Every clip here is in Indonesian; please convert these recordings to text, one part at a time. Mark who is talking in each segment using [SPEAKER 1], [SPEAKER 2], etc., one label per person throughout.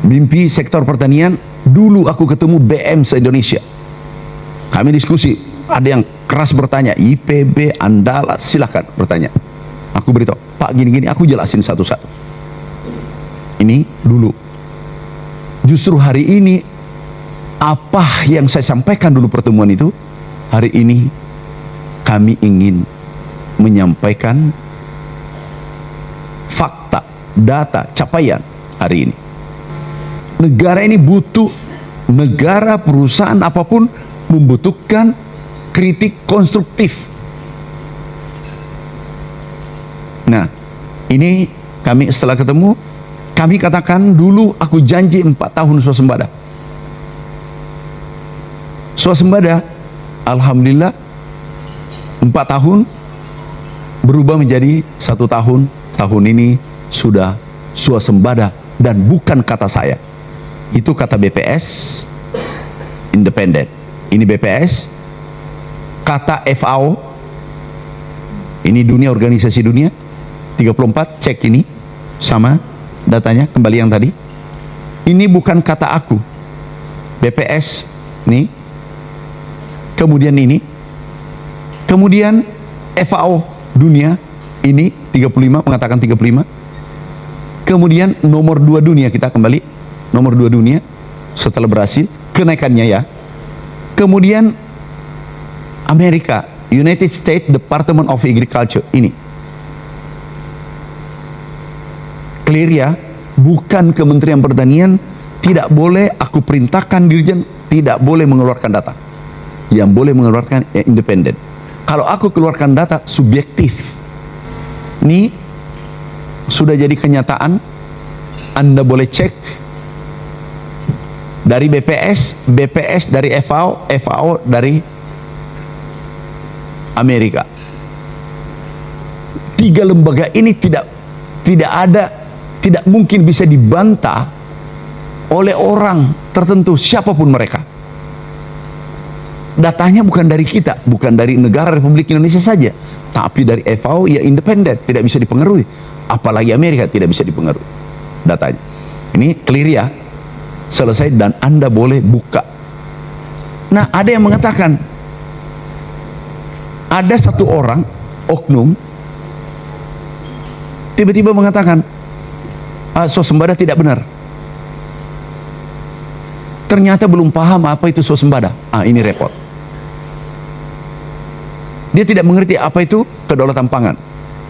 [SPEAKER 1] mimpi sektor pertanian. Dulu aku ketemu BM se-Indonesia, kami diskusi, ada yang keras bertanya, IPB, Andala, silahkan bertanya. Aku beritahu, Pak gini-gini, aku jelasin satu-satu. Ini dulu. Justru hari ini, apa yang saya sampaikan dulu pertemuan itu, hari ini kami ingin menyampaikan fakta, data, capaian hari ini. Negara ini butuh, negara, perusahaan apapun membutuhkan kritik konstruktif. Nah, ini kami setelah ketemu, kami katakan dulu aku janji 4 tahun swasembada. Swasembada, alhamdulillah 4 tahun berubah menjadi 1 tahun. Tahun ini sudah swasembada, dan bukan kata saya. Itu kata BPS independen. Ini BPS, kata FAO, ini dunia, organisasi dunia 34, cek ini sama datanya kembali yang tadi. Ini bukan kata aku, BPS nih, kemudian ini, kemudian FAO dunia ini 35 mengatakan 35, kemudian nomor 2 dunia, kita kembali nomor 2 dunia setelah Brasil kenaikannya ya. Kemudian Amerika, United States Department of Agriculture, ini clear ya, bukan Kementerian Pertanian. Tidak boleh aku perintahkan dirjen, tidak boleh mengeluarkan data. Yang boleh mengeluarkan ya independen. Kalau aku keluarkan data subjektif, ini sudah jadi kenyataan. Anda boleh cek dari BPS, BPS dari FAO, FAO dari Amerika. 3 lembaga ini tidak mungkin bisa dibantah oleh orang tertentu, siapapun mereka. Datanya bukan dari kita, bukan dari negara Republik Indonesia saja, tapi dari FAO, ya independen, tidak bisa dipengaruhi. Apalagi Amerika tidak bisa dipengaruhi datanya. Ini clear ya, selesai, dan Anda boleh buka. Nah, ada yang mengatakan, ada satu orang oknum tiba-tiba mengatakan swasembada tidak benar. Ternyata belum paham apa itu swasembada. Ini repot. Dia tidak mengerti apa itu kedaulatan pangan.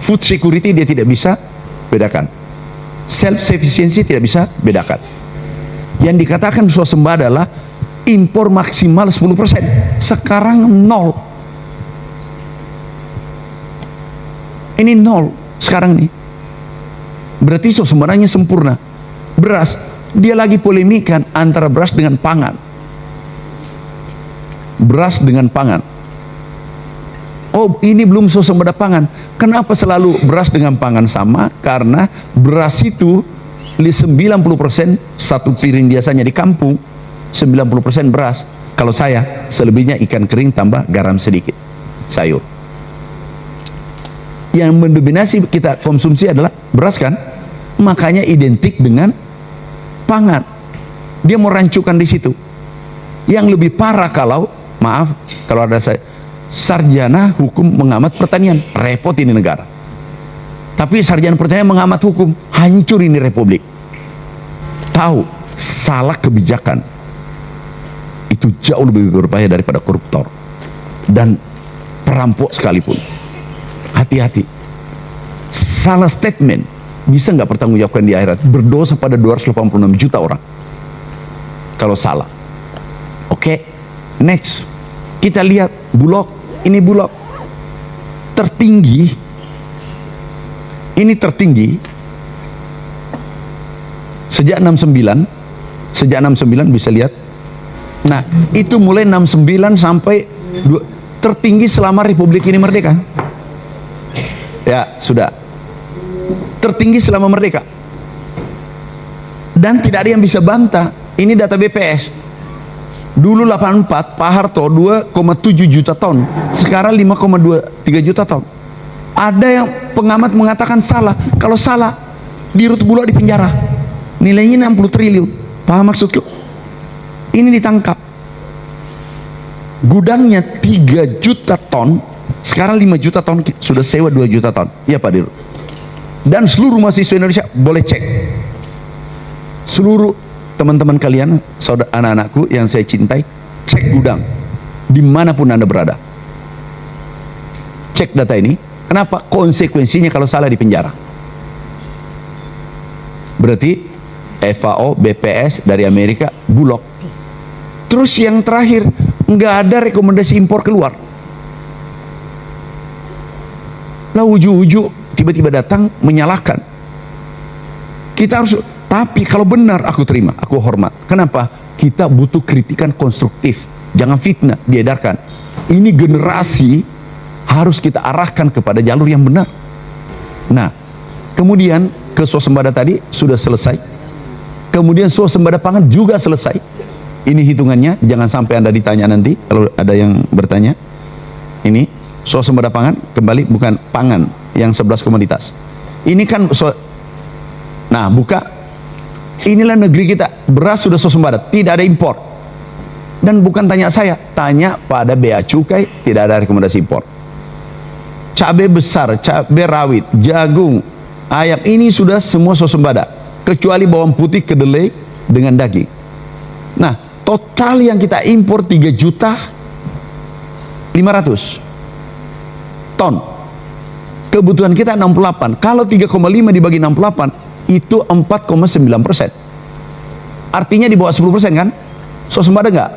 [SPEAKER 1] Food security dia tidak bisa bedakan. Self sufficiency tidak bisa bedakan. Yang dikatakan swasembada adalah impor maksimal 10%. Sekarang 0. Ini 0 sekarang nih. Berarti swasembadanya sempurna. Beras, dia lagi polemikan antara beras dengan pangan. Beras dengan pangan. Oh, ini belum swasembada pangan. Kenapa selalu beras dengan pangan sama? Karena beras itu 90% satu piring biasanya di kampung, 90% beras. Kalau saya, selebihnya ikan kering tambah garam sedikit, sayur. Yang mendominasi kita konsumsi adalah beras kan? Makanya identik dengan pangan. Dia mau rancukan di situ. Yang lebih parah kalau, maaf, kalau ada saya, sarjana hukum mengamat pertanian, repot ini negara. Tapi sarjana pertanian mengamat hukum, hancur ini republik. Tahu, salah kebijakan itu jauh lebih berbahaya daripada koruptor dan perampok sekalipun. Hati-hati. Salah statement bisa nggak pertanggungjawabkan di akhirat. Berdosa pada 286 juta orang kalau salah. Oke, next kita lihat Bulog. Ini Bulog tertinggi. Ini tertinggi sejak 69. Sejak 69 bisa lihat. Nah, itu mulai 69 sampai tertinggi selama Republik ini merdeka. Ya, sudah. Tertinggi selama merdeka. Dan tidak ada yang bisa bantah. Ini data BPS. Dulu 84, Pak Harto 2,7 juta ton. Sekarang 5,23 juta ton. Ada yang pengamat mengatakan salah. Kalau salah, di Rut Bulog di penjara. Nilainya 60 triliun. Paham maksudku? Ini ditangkap. Gudangnya 3 juta ton, sekarang 5 juta ton, sudah sewa 2 juta ton. Iya Pak Dirut. Dan seluruh mahasiswa Indonesia boleh cek. Seluruh teman-teman kalian, saudara anak-anakku yang saya cintai, cek gudang dimanapun Anda berada. Cek data ini. Kenapa? Konsekuensinya kalau salah di penjara. Berarti FAO, BPS dari Amerika, Bulog. Terus yang terakhir, nggak ada rekomendasi impor keluar. Lah uju-uju tiba-tiba datang menyalahkan. Kita harus, tapi kalau benar aku terima, aku hormat. Kenapa? Kita butuh kritikan konstruktif, jangan fitnah diedarkan. Ini generasi harus kita arahkan kepada jalur yang benar. Nah, kemudian ke swasembada tadi sudah selesai. Kemudian swasembada pangan juga selesai. Ini hitungannya, jangan sampai Anda ditanya nanti kalau ada yang bertanya. Ini swasembada pangan, kembali bukan pangan yang 11 komoditas. Ini kan nah, buka. Inilah negeri kita, beras sudah swasembada, tidak ada impor. Dan bukan tanya saya, tanya pada bea cukai, tidak ada rekomendasi impor. Cabai besar, cabai rawit, jagung, ayam, ini sudah semua swasembada, kecuali bawang putih, kedelai dengan daging. Nah, total yang kita impor 3.500.000 ton. Kebutuhan kita 68. Kalau 3,5 dibagi 68 itu 4,9%. Artinya di bawah 10% kan? Swasembada enggak?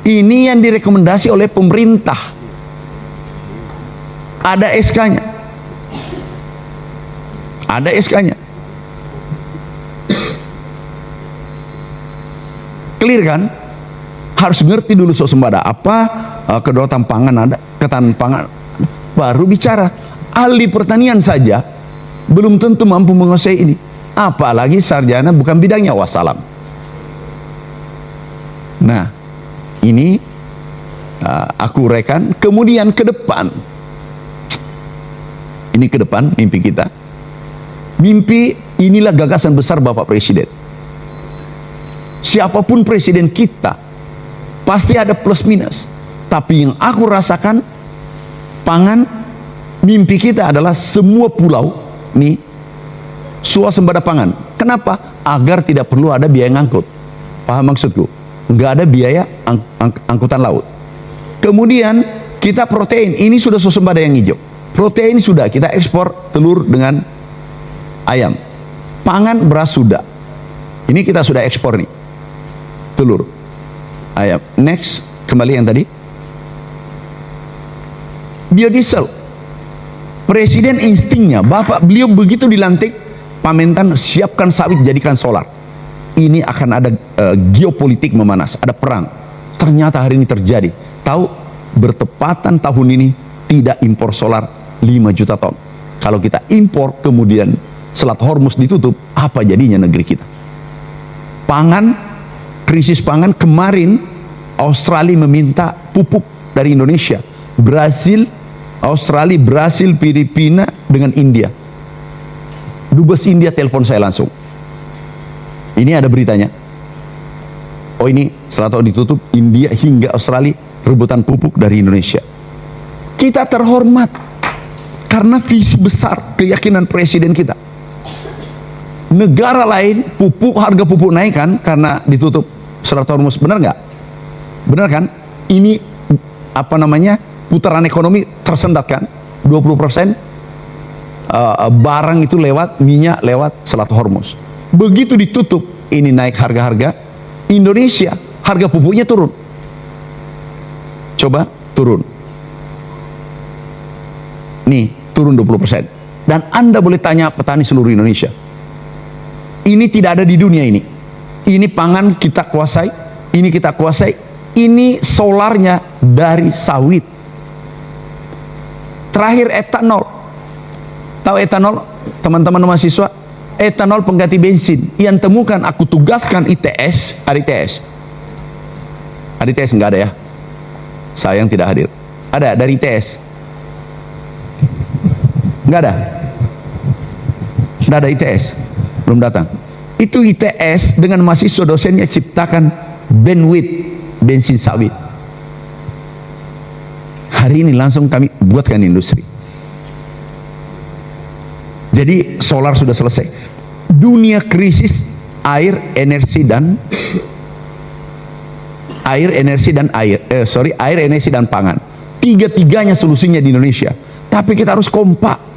[SPEAKER 1] Ini yang direkomendasi oleh pemerintah. Ada SK-nya. Ada SK-nya. Clear kan? Harus ngerti dulu swasembada apa, kedaulatan pangan ada, ketahanan pangan, baru bicara. Ahli pertanian saja belum tentu mampu menguasai ini, apalagi sarjana bukan bidangnya. Wassalam. Nah, ini aku uraikan. Kemudian ke depan, ini ke depan mimpi kita. Mimpi inilah gagasan besar Bapak Presiden. Siapapun presiden kita pasti ada plus minus, tapi yang aku rasakan pangan, mimpi kita adalah semua pulau nih swasembada pangan. Kenapa? Agar tidak perlu ada biaya ngangkut. Paham maksudku? Nggak ada biaya angkutan laut. Kemudian kita protein, ini sudah swasembada yang hijau. Protein sudah kita ekspor, telur dengan ayam. Pangan, beras sudah. Ini kita sudah ekspor nih, telur, ayam. Next, kembali yang tadi, biodiesel. Presiden instingnya, Bapak beliau begitu dilantik, Pak Mentan siapkan sawit jadikan solar. Ini akan ada geopolitik memanas, ada perang. Ternyata hari ini terjadi. Tahu, bertepatan tahun ini tidak impor solar 5 juta ton. Kalau kita impor kemudian Selat Hormuz ditutup, apa jadinya negeri kita? Pangan, krisis pangan. Kemarin Australia meminta pupuk dari Indonesia. Australia, Brasil, Filipina dengan India. Dubes India telepon saya langsung. Ini ada beritanya. Oh, ini setelah tahun ditutup, India hingga Australia rebutan pupuk dari Indonesia. Kita terhormat karena visi besar, keyakinan presiden kita. Negara lain harga pupuk naik kan karena ditutup Selat Hormuz. Benar nggak? Benar kan? Ini apa namanya, putaran ekonomi tersendat kan? 20% barang itu lewat minyak, lewat Selat Hormuz. Begitu ditutup, ini naik harga-harga. Indonesia harga pupuknya turun. Coba turun. Nih, turun 20%. Dan Anda boleh tanya petani seluruh Indonesia. Ini tidak ada di dunia ini. Ini pangan kita kuasai, ini kita kuasai. Ini solarnya dari sawit. Terakhir etanol. Tahu etanol, teman-teman mahasiswa? Etanol pengganti bensin. Yang temukan, aku tugaskan ITS, ada ITS. Ada ITS enggak ada ya? Sayang tidak hadir. Ada dari ITS? Enggak ada? Enggak ada ITS? Belum datang. Itu ITS dengan mahasiswa dosennya ciptakan bandwidth bensin sawit. Hari ini langsung kami buatkan industri. Jadi solar sudah selesai. Dunia krisis air, energi dan pangan. Tiga-tiganya solusinya di Indonesia. Tapi kita harus kompak.